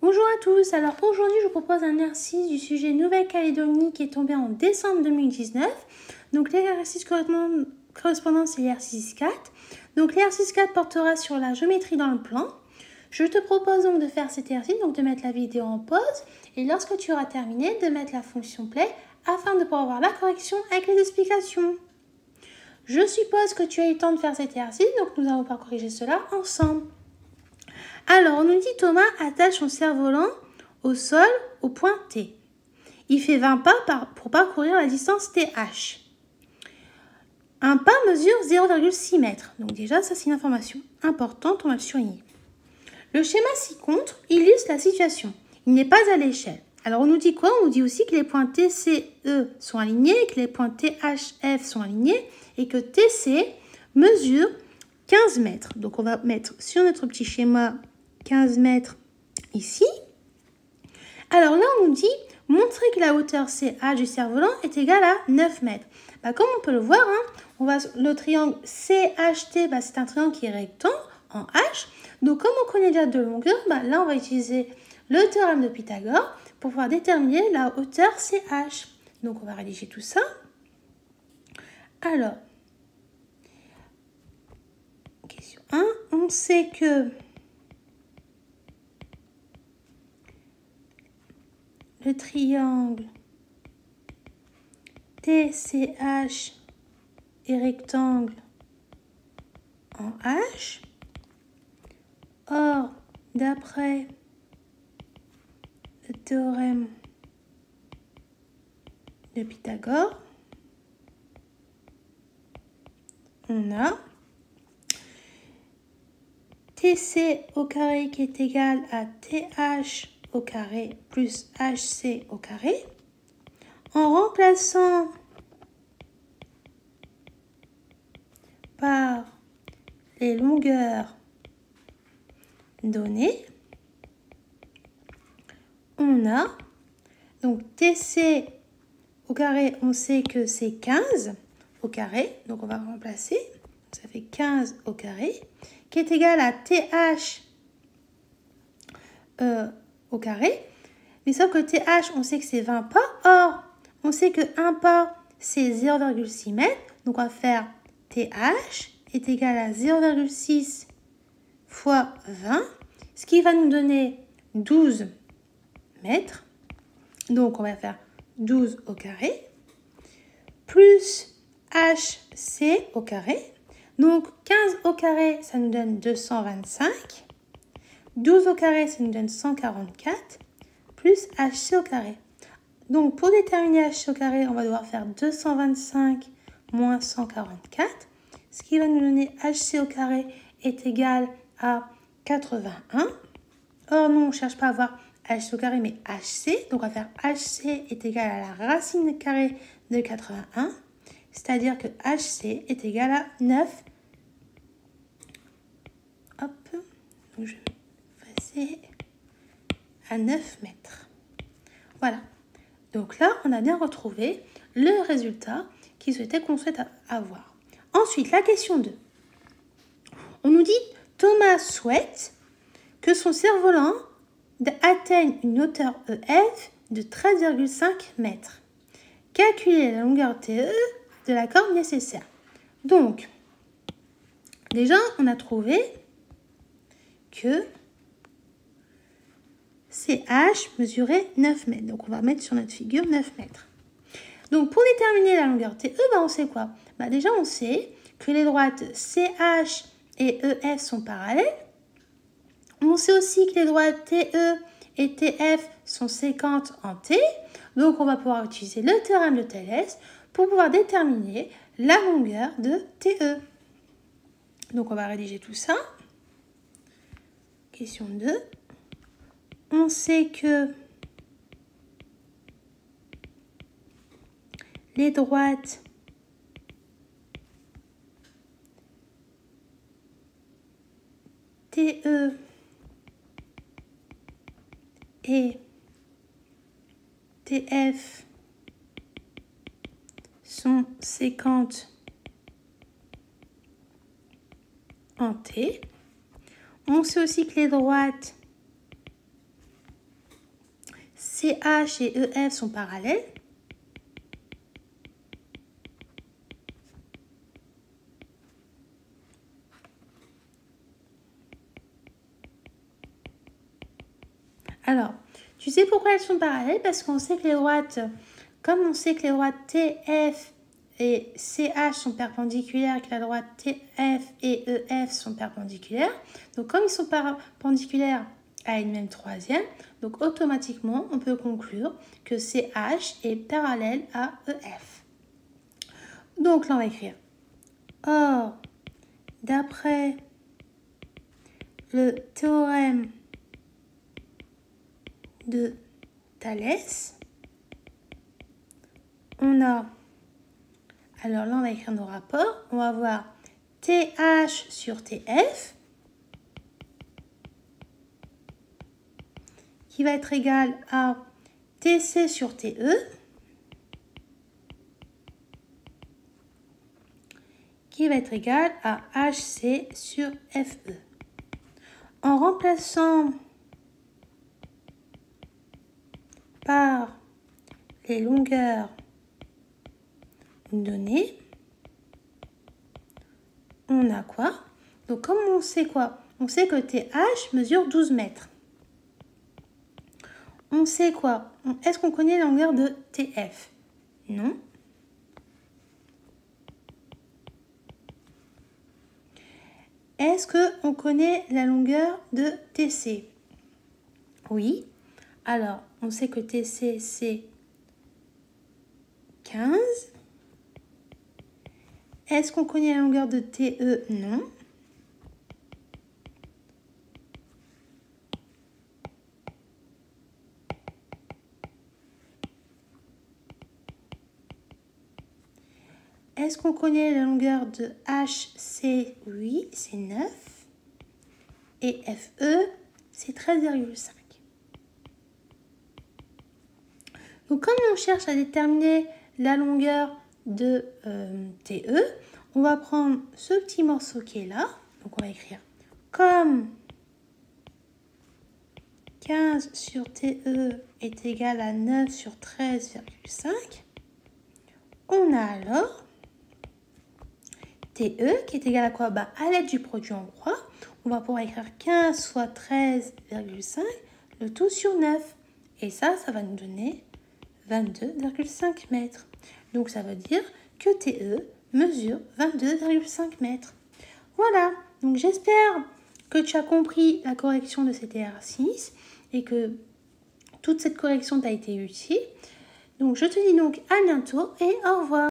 Bonjour à tous, alors aujourd'hui je vous propose un exercice du sujet Nouvelle-Calédonie qui est tombé en décembre 2019. Donc l'exercice correspondant c'est l'exercice 4. Donc l'exercice 4 portera sur la géométrie dans le plan. Je te propose donc de faire cet exercice, donc de mettre la vidéo en pause et lorsque tu auras terminé de mettre la fonction play afin de pouvoir voir la correction avec les explications. Je suppose que tu as eu le temps de faire cet exercice, donc nous allons pouvoir corriger cela ensemble. Alors, on nous dit Thomas attache son cerf-volant au sol au point T. Il fait 20 pas pour parcourir la distance TH. Un pas mesure 0,6 mètres. Donc déjà, ça c'est une information importante, on va le surligner. Le schéma ci-contre illustre la situation. Il n'est pas à l'échelle. Alors on nous dit quoi? On nous dit aussi que les points TCE sont alignés, que les points THF sont alignés et que TC mesure 15 mètres. Donc on va mettre sur notre petit schéma 15 mètres ici. Alors là, on nous dit montrer que la hauteur CH du cerf-volant est égale à 9 mètres. Comme on peut le voir, le triangle CHT, c'est un triangle qui est rectangle en H. Donc comme on connaît déjà deux longueurs, là on va utiliser le théorème de Pythagore pour pouvoir déterminer la hauteur CH. Donc on va rédiger tout ça. Alors, question 1, on sait que le triangle TCH est rectangle en H. Or, d'après le théorème de Pythagore, on a TC au carré qui est égal à TH au carré plus HC au carré. En remplaçant par les longueurs données, on a donc TC au carré, on sait que c'est 15 au carré, donc on va remplacer, ça fait 15 au carré, qui est égal à TH au carré, mais sauf que TH, on sait que c'est 20 pas, or, on sait que 1 pas, c'est 0,6 mètres, donc on va faire TH est égal à 0,6 fois 20, ce qui va nous donner 12 mètres. Donc, on va faire 12 au carré, plus HC au carré. Donc, 15 au carré, ça nous donne 225. 12 au carré, ça nous donne 144, plus HC au carré. Donc, pour déterminer HC au carré, on va devoir faire 225 moins 144, ce qui va nous donner HC au carré est égal à 81. Or, nous, on ne cherche pas à avoir HC au carré, mais HC. Donc, on va faire HC est égal à la racine carrée de 81, c'est-à-dire que HC est égal à 9. Hop, donc je vais passer à 9 mètres. Voilà. Donc là, on a bien retrouvé le résultat qu'il souhaitait qu'on souhaite avoir. Ensuite, la question 2. On nous dit Thomas souhaite que son cerf-volant atteigne une hauteur EF de 13,5 mètres. Calculez la longueur TE de la corde nécessaire. Donc, déjà, on a trouvé que CH mesurait 9 mètres. Donc, on va mettre sur notre figure 9 mètres. Donc, pour déterminer la longueur TE, on sait quoi? Déjà, on sait que les droites CH et EF sont parallèles. On sait aussi que les droites TE et TF sont séquentes en T. Donc, on va pouvoir utiliser le théorème de Thalès pour pouvoir déterminer la longueur de TE. Donc, on va rédiger tout ça. Question 2. On sait que les droites TE et TF sont séquentes en T. On sait aussi que les droites CH et EF sont parallèles. Alors, tu sais pourquoi elles sont parallèles? Parce qu'on sait que les droites, comme on sait que les droites TF et CH sont perpendiculaires, que la droite TF et EF sont perpendiculaires, donc comme ils sont perpendiculaires à une même troisième, donc automatiquement on peut conclure que CH est parallèle à EF. Donc là on va écrire: or, d'après le théorème de Thalès, on a, alors là on va écrire nos rapports, on va avoir TH sur TF qui va être égal à TC sur TE qui va être égal à HC sur FE. En remplaçant par les longueurs données, on a quoi? Donc comme on sait quoi? On sait que TH mesure 12 mètres. On sait quoi? Est-ce qu'on connaît la longueur de TF? Non. Est-ce qu'on connaît la longueur de TC? Oui. Alors, on sait que TC, c'est 15. Est-ce qu'on connaît la longueur de TE? Non. Est-ce qu'on connaît la longueur de HC? Oui, c'est 9. Et FE, c'est 13,5. Donc, comme on cherche à déterminer la longueur de TE, on va prendre ce petit morceau qui est là. Donc, on va écrire comme 15 sur TE est égal à 9 sur 13,5. On a alors TE qui est égal à quoi? À l'aide du produit en croix, on va pouvoir écrire 15 fois 13,5, le tout sur 9. Et ça va nous donner 22,5 mètres. Donc ça veut dire que TE mesure 22,5 mètres. Voilà, donc j'espère que tu as compris la correction de cet exercice et que toute cette correction t'a été utile. Donc je te dis donc à bientôt et au revoir.